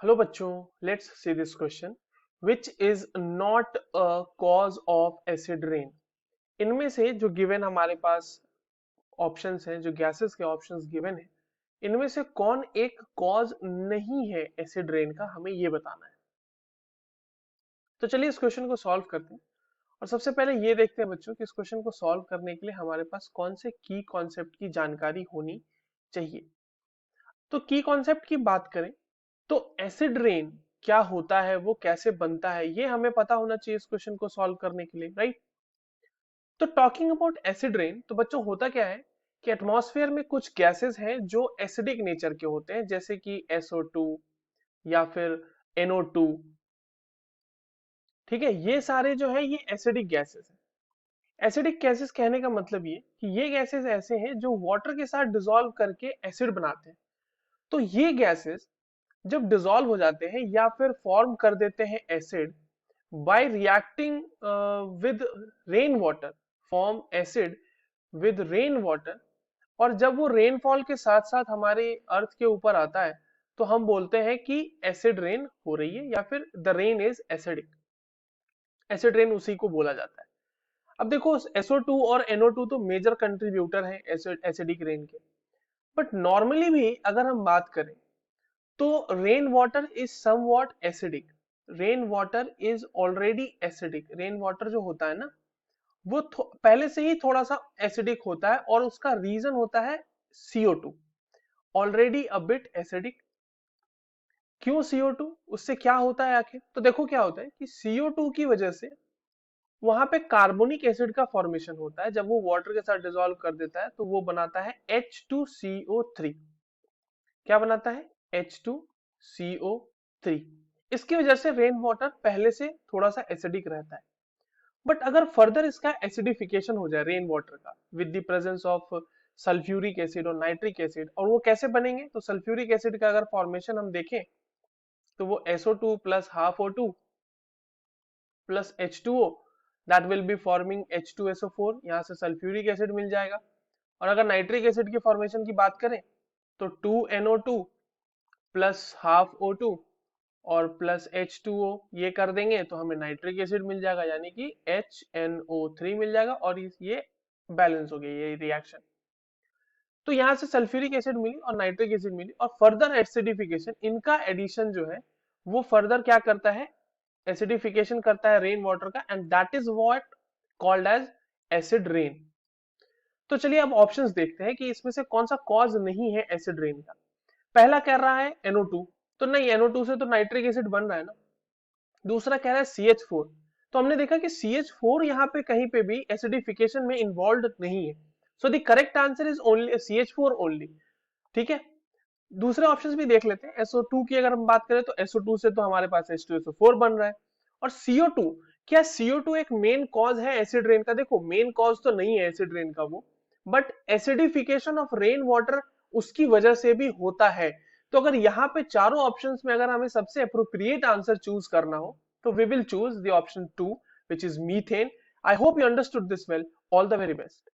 Hello बच्चों, let's see this question. Which is not a cause of acid rain? इनमें से जो given हमारे पास ऑप्शंस हैं, जो गैसेस के ऑप्शंस गिवन है, इनमें से कौन एक कॉज नहीं है एसिड रेन का, हमें ये बताना है। तो चलिए इस क्वेश्चन को सॉल्व करते हैं। और सबसे पहले ये देखते हैं बच्चों कि इस क्वेश्चन को सॉल्व करने के लिए हमारे पास कौन से की कॉन्सेप्ट की जानकारी होनी चाहिए। तो की कॉन्सेप्ट की बात करें तो एसिड रेन क्या होता है, वो कैसे बनता है, ये हमें पता होना चाहिए इस क्वेश्चन को सॉल्व करने के लिए, राइट। तो टॉकिंग अबाउट एसिड रेन, तो बच्चों होता क्या है कि एटमॉस्फेयर में कुछ गैसेस हैं जो एसिडिक नेचर के होते हैं, जैसे कि SO2 या फिर NO2। ठीक है, ये सारे जो है ये एसिडिक गैसेस हैं। एसिडिक गैसेस कहने का मतलब ये कि ये गैसेस ऐसे हैं जो वाटर के साथ डिसॉल्व करके एसिड बनाते हैं। तो ये गैसेस जब डिसॉल्व हो जाते हैं या फिर फॉर्म कर देते हैं acid by reacting with rain water, form acid with rain water. और जब वो रेनफॉल के साथ साथ हमारे अर्थ के ऊपर आता है तो हम बोलते हैं कि एसिड रेन हो रही है या फिर the rain is acidic. Acid rain उसी को बोला जाता है। अब देखो, SO2 और NO2 तो मेजर कंट्रीब्यूटर हैं एसिडिक रेन के। बट नॉर्मली भी अगर हम बात करें तो rain water is somewhat acidic. Rain water is already acidic. Rain water जो होता है ना, वो पहले से ही थोड़ा सा एसिडिक होता है और उसका रीजन होता है CO2, already a bit acidic. क्यों CO2? उससे क्या होता है आखिर? तो देखो क्या होता है कि CO2 की वजह से वहां पे कार्बोनिक एसिड का फॉर्मेशन होता है। जब वो वाटर के साथ डिसॉल्व कर देता है तो वो बनाता है H2CO3। क्या बनाता है? H2CO3। इसकी वजह से रेन वाटर पहले से थोड़ा सा एसिडिक रहता है। बट अगर फर्दर इसका एसिडिफिकेशन हो जाए रेन वाटर का with the presence of sulphuric acid और नाइट्रिक एसिड, और वो कैसे बनेंगे? तो सल्फ्यूरिक एसिड का अगर फॉर्मेशन हम देखें तो वो SO2 plus half O2 plus H2O, that will be forming H2SO4। यहाँ से सल्फ्यूरिक एसिड मिल जाएगा। और अगर नाइट्रिक एसिड की फॉर्मेशन की बात करें तो 2NO2 प्लस हाफ O2 और प्लस H2O, ये कर देंगे तो हमें नाइट्रिक एसिड मिल जाएगा, यानी कि HNO3 मिल जाएगा। और ये बैलेंस हो गया ये रिएक्शन। तो यहाँ से सल्फ्यूरिक एसिड मिली और नाइट्रिक एसिड मिली, और फर्दर एसिडिफिकेशन, इनका एडिशन जो है वो फर्दर क्या करता है? एसिडिफिकेशन करता है रेन वाटर का, and that is what called as acid rain. तो चलिए अब ऑप्शंस देखते हैं कि इसमें से कौन सा कॉज नहीं है एसिड रेन का। पहला कह रहा है NO2, तो नहीं, NO2 से तो नाइट्रिक एसिड बन रहा है ना। दूसरा कह रहा है CH4, तो हमने देखा कि CH4 यहाँ पे कहीं पे भी एसिडिफिकेशन में इन्वॉल्व नहीं है। So the correct answer is only CH4 only. ठीक है, दूसरे ऑप्शंस भी देख लेते हैं। SO2 की अगर हम बात करें तो SO2 से तो हमारे पास H2SO4 बन रहा है। और CO2, क्या CO2 एक मेन कॉज है एसिड रेन का? देखो, मेन कॉज तो नहीं है एसिड रेन का वो, but acidification of rain water उसकी वजह से भी होता है। तो अगर यहाँ पे चारों ऑप्शंस में अगर हमें सबसे अप्रोप्रिएट आंसर चूज करना हो तो we will choose the option 2, which is methane. I hope you understood this well. All the very best.